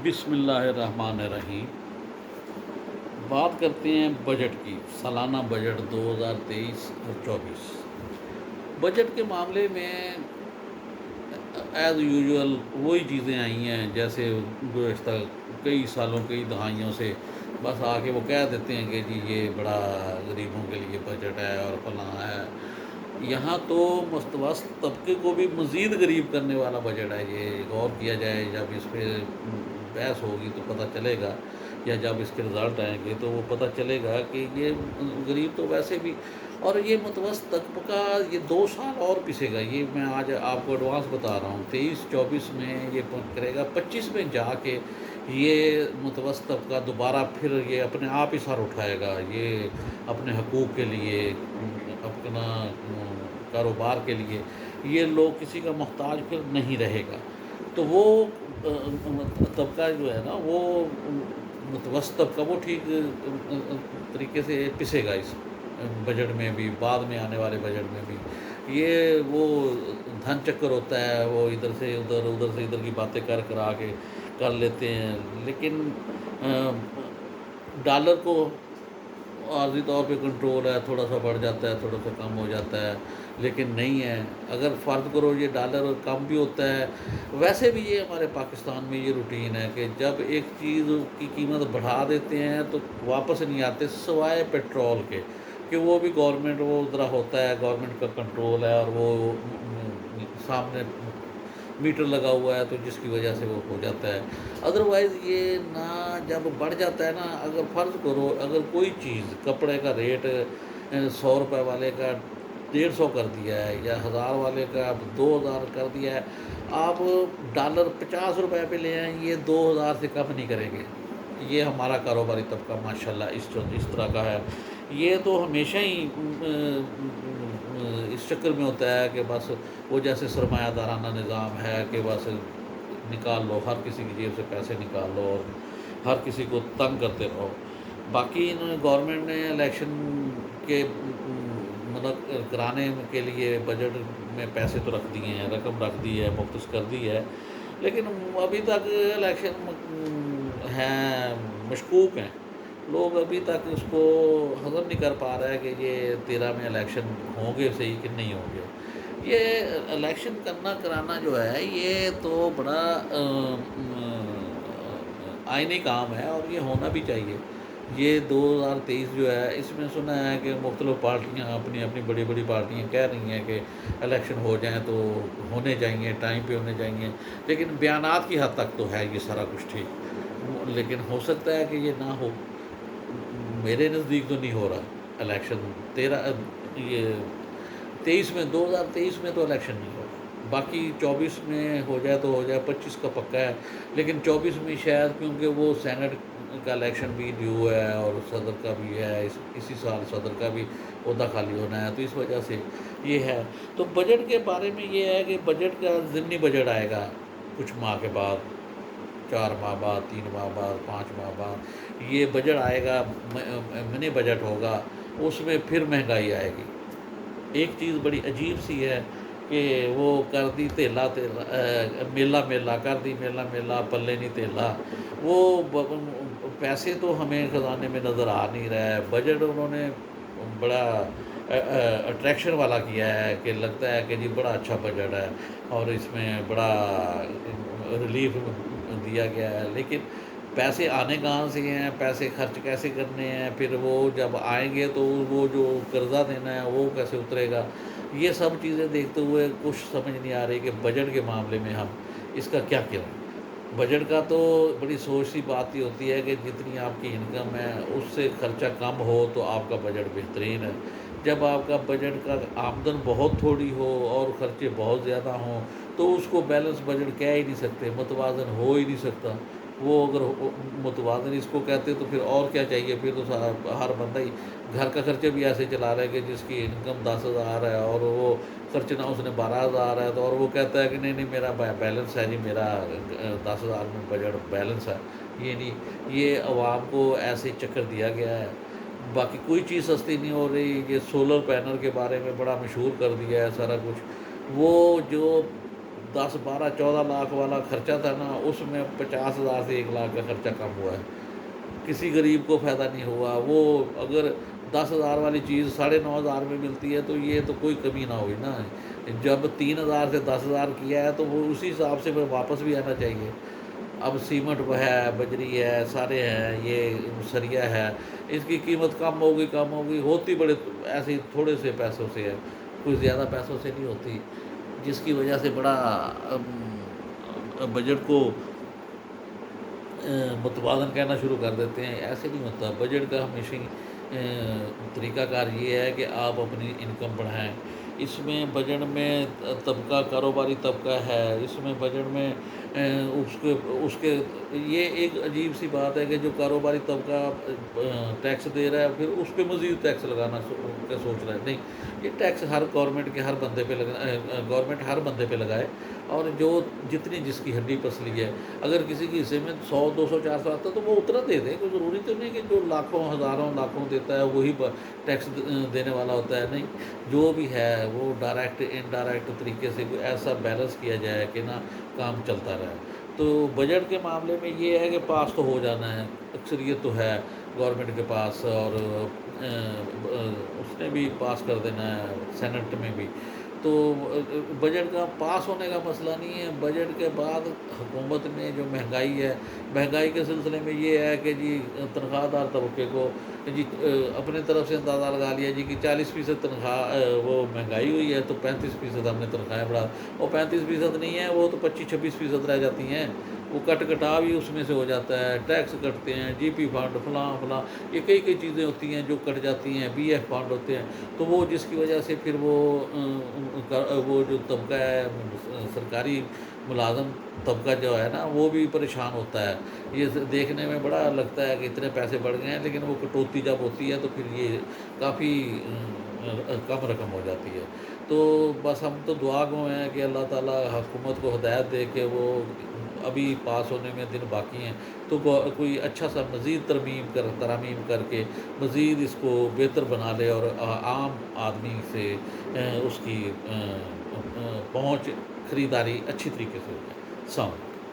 بسم اللہ الرحمن الرحیم۔ بات کرتے ہیں بجٹ کی، سالانہ بجٹ 2023 اور 24۔ بجٹ کے معاملے میں ایز یوزول وہی چیزیں آئی ہیں جیسے گزشتہ کئی سالوں کئی دہائیوں سے، بس آ کے وہ کہہ دیتے ہیں کہ جی یہ بڑا غریبوں کے لیے بجٹ ہے اور فلاں ہے۔ یہاں تو متوسط طبقے کو بھی مزید غریب کرنے والا بجٹ ہے یہ، غور کیا جائے جب اس پہ بحث ہوگی تو پتہ چلے گا، یا جب اس کے رزلٹ آئیں گے تو وہ پتہ چلے گا کہ یہ غریب تو ویسے بھی، اور یہ متوسط طبقہ یہ 2 سال اور پسے گا۔ یہ میں آج آپ کو ایڈوانس بتا رہا ہوں، 23-24 میں یہ کرے گا، 25 میں جا کے یہ متوسط طبقہ دوبارہ پھر یہ اپنے آپ ہی سر اٹھائے گا، یہ اپنے حقوق کے لیے، اپنا کاروبار کے لیے، یہ لوگ کسی کا محتاج پھر نہیں رہے گا۔ تو وہ طبقہ جو ہے نا، وہ متوسط طبقہ وہ ٹھیک طریقے سے پسے گا اس بجٹ میں بھی، بعد میں آنے والے بجٹ میں بھی۔ یہ وہ دھن چکر ہوتا ہے، وہ ادھر سے ادھر، ادھر سے ادھر کی باتیں کرا کے کر لیتے ہیں، لیکن ڈالر کو عارضی طور پہ کنٹرول ہے، تھوڑا سا بڑھ جاتا ہے، تھوڑا سا کم ہو جاتا ہے، لیکن نہیں ہے۔ اگر فرض کرو یہ ڈالر کم بھی ہوتا ہے، ویسے بھی یہ ہمارے پاکستان میں یہ روٹین ہے کہ جب ایک چیز کی قیمت بڑھا دیتے ہیں تو واپس نہیں آتے، سوائے پیٹرول کے، کہ وہ بھی گورنمنٹ وہ ذرا ہوتا ہے، گورنمنٹ کا کنٹرول ہے، اور وہ سامنے میٹر لگا ہوا ہے تو جس کی وجہ سے وہ ہو جاتا ہے۔ ادروائز یہ نہ جب بڑھ جاتا ہے نا، اگر فرض کرو اگر کوئی چیز کپڑے کا ریٹ 100 روپے والے کا 150 کر دیا ہے، یا 1000 والے کا 2000 کر دیا ہے، آپ ڈالر 50 روپے پہ لے آئیں، یہ 2000 سے کم نہیں کریں گے۔ یہ ہمارا کاروباری طبقہ ماشاءاللہ اس طرح کا ہے۔ یہ تو ہمیشہ ہی اس چکر میں ہوتا ہے کہ بس وہ جیسے سرمایہ دارانہ نظام ہے کہ بس نکال لو، ہر کسی کی جیب سے پیسے نکال لو اور ہر کسی کو تنگ کرتے رہو۔ باقی انہوں نے گورنمنٹ نے الیکشن کے مطلب کرانے کے لیے بجٹ میں پیسے تو رکھ دیے ہیں، رقم رکھ دی ہے، مختص کر دی ہے، لیکن ابھی تک الیکشن ہیں، مشکوک ہیں لوگ، ابھی تک اس کو ہضم نہیں کر پا رہا ہے کہ یہ 13 میں الیکشن ہوں گے صحیح کہ نہیں ہوں گے۔ یہ الیکشن کرانا جو ہے یہ تو بڑا آئینی کام ہے، اور یہ ہونا بھی چاہیے۔ یہ 2023 جو ہے، اس میں سنا ہے کہ مختلف پارٹیاں اپنی اپنی بڑی بڑی پارٹیاں کہہ رہی ہیں کہ الیکشن ہو جائیں تو ہونے چاہیے، ٹائم پہ ہونے چاہیے، لیکن بیانات کی حد تک تو ہے یہ سارا کچھ ٹھیک، لیکن ہو سکتا ہے کہ یہ نہ ہو۔ میرے نزدیک تو نہیں ہو رہا الیکشن 23 میں، 2023 میں تو الیکشن نہیں ہوگا۔ باقی 24 میں ہو جائے تو ہو جائے، 25 کا پکا ہے، لیکن 24 میں شاید کیونکہ وہ سینٹ کا الیکشن بھی ڈیو ہے اور صدر کا بھی ہے، اسی سال صدر کا بھی عہدہ خالی ہونا ہے، تو اس وجہ سے یہ ہے۔ تو بجٹ کے بارے میں یہ ہے کہ بجٹ کا ضمنی بجٹ آئے گا کچھ ماہ کے بعد، 4 ماہ بعد، 3 ماہ بعد، 5 ماہ بعد یہ بجٹ آئے گا، منی بجٹ ہوگا، اس میں پھر مہنگائی آئے گی۔ ایک چیز بڑی عجیب سی ہے کہ وہ کر دی تیلا میلا میلا، کر دی میلا میلا پلے نہیں تیلا۔ وہ پیسے تو ہمیں خزانے میں نظر آ نہیں رہا ہے، بجٹ انہوں نے بڑا اٹریکشن والا کیا ہے کہ لگتا ہے کہ جی بڑا اچھا بجٹ ہے اور اس میں بڑا ریلیف دیا گیا ہے، لیکن پیسے آنے کہاں سے ہیں، پیسے خرچ کیسے کرنے ہیں، پھر وہ جب آئیں گے تو وہ جو قرضہ دینا ہے وہ کیسے اترے گا، یہ سب چیزیں دیکھتے ہوئے کچھ سمجھ نہیں آ رہی کہ بجٹ کے معاملے میں ہم اس کا کیا کریں۔ بجٹ کا تو بڑی سوچ سی بات ہی ہوتی ہے کہ جتنی آپ کی انکم ہے اس سے خرچہ کم ہو تو آپ کا بجٹ بہترین ہے۔ جب آپ کا بجٹ کا آمدن بہت تھوڑی ہو اور خرچے بہت زیادہ ہوں تو اس کو بیلنس بجٹ کہہ ہی نہیں سکتے، متوازن ہو ہی نہیں سکتا۔ وہ اگر متوازن اس کو کہتے تو پھر اور کیا چاہیے، پھر تو ہر بندہ ہی گھر کا خرچہ بھی ایسے چلا رہا ہے کہ جس کی انکم 10,000 ہے اور وہ خرچنا اس نے 12,000 ہے، تو اور وہ کہتا ہے کہ نہیں نہیں میرا بیلنس ہے جی، میرا 10,000 میں بجٹ بیلنس ہے۔ یہ نہیں، یہ عوام کو ایسے چکر دیا گیا ہے۔ باقی کوئی چیز سستی نہیں ہو رہی۔ یہ سولر پینل کے بارے میں بڑا مشہور کر دیا ہے سارا کچھ، وہ جو 10 12 14 لاکھ والا خرچہ تھا نا، اس میں 50,000 سے 1 لاکھ کا خرچہ کم ہوا ہے، کسی غریب کو فائدہ نہیں ہوا۔ وہ اگر 10,000 والی چیز 9,500 میں ملتی ہے تو یہ تو کوئی کمی نہ ہوئی نا، جب 3,000 سے 10,000 کیا ہے تو وہ اسی حساب سے پھر واپس بھی آنا چاہیے۔ اب سیمنٹ ہے، بجری ہے، سارے ہیں، یہ سریا ہے، اس کی قیمت کم ہوگی، ہوتی بڑے ایسے ہی تھوڑے سے پیسوں سے ہے، کوئی زیادہ پیسوں سے نہیں ہوتی، جس کی وجہ سے بڑا بجٹ کو متوازن کہنا شروع کر دیتے ہیں۔ ایسے نہیں ہوتا، بجٹ کا ہمیشہ طریقہ کار یہ ہے کہ آپ اپنی انکم بڑھائیں۔ اس میں بجٹ میں طبقہ، کاروباری طبقہ ہے، اس میں بجٹ میں اس کے یہ ایک عجیب سی بات ہے کہ جو کاروباری طبقہ ٹیکس دے رہا ہے، پھر اس پہ مزید ٹیکس لگانا کا سوچ رہا ہے۔ نہیں، یہ ٹیکس ہر گورنمنٹ کے ہر بندے پہ گورنمنٹ ہر بندے پہ لگائے، اور جو جتنی جس کی ہڈی پسلی ہے، اگر کسی کے حصے میں 100 200 400 آتا ہے تو وہ اتنا دے دے، کوئی ضروری تو نہیں کہ جو لاکھوں ہزاروں لاکھوں دیتا ہے وہی ٹیکس دینے والا ہوتا ہے۔ نہیں، جو بھی ہے وہ ڈائریکٹ انڈائریکٹ طریقے سے کوئی ایسا بیلنس کیا جائے کہ نا کام چلتا رہے۔ تو بجٹ کے معاملے میں یہ ہے کہ پاس تو ہو جانا ہے، اکثریت تو ہے گورنمنٹ کے پاس، اور اس نے بھی پاس کر دینا ہے سینٹ میں بھی۔ تو بجٹ کا پاس ہونے کا مسئلہ نہیں ہے، بجٹ کے بعد حکومت نے جو مہنگائی ہے، مہنگائی کے سلسلے میں یہ ہے کہ جی تنخواہ دار طبقے کو جی اپنے طرف سے اندازہ لگا لیا جی کہ 40% تنخواہ وہ مہنگائی ہوئی ہے تو 35% ہم نے تنخواہیں بڑھا، اور 35% نہیں ہے، وہ تو 25 26% رہ جاتی ہیں، وہ کٹا بھی اس میں سے ہو جاتا ہے، ٹیکس کٹتے ہیں، جی پی فنڈ فلاں، یہ کئی چیزیں ہوتی ہیں جو کٹ جاتی ہیں، بی ایف فنڈ ہوتے ہیں، تو وہ جس کی وجہ سے پھر وہ جو طبقہ ہے سرکاری ملازم طبقہ جو ہے نا، وہ بھی پریشان ہوتا ہے۔ یہ دیکھنے میں بڑا لگتا ہے کہ اتنے پیسے بڑھ گئے ہیں، لیکن وہ کٹوتی جب ہوتی ہے تو پھر یہ کافی کم رقم ہو جاتی ہے۔ تو بس ہم تو دعا گو ہیں کہ اللہ تعالیٰ حکومت کو ہدایت دے کہ وہ ابھی پاس ہونے میں دن باقی ہیں، تو کوئی اچھا سا مزید ترامیم کر کے مزید اس کو بہتر بنا لے، اور عام آدمی سے اس کی پہنچ خریداری اچھی طریقے سے ہو جائے۔ السلام علیکم۔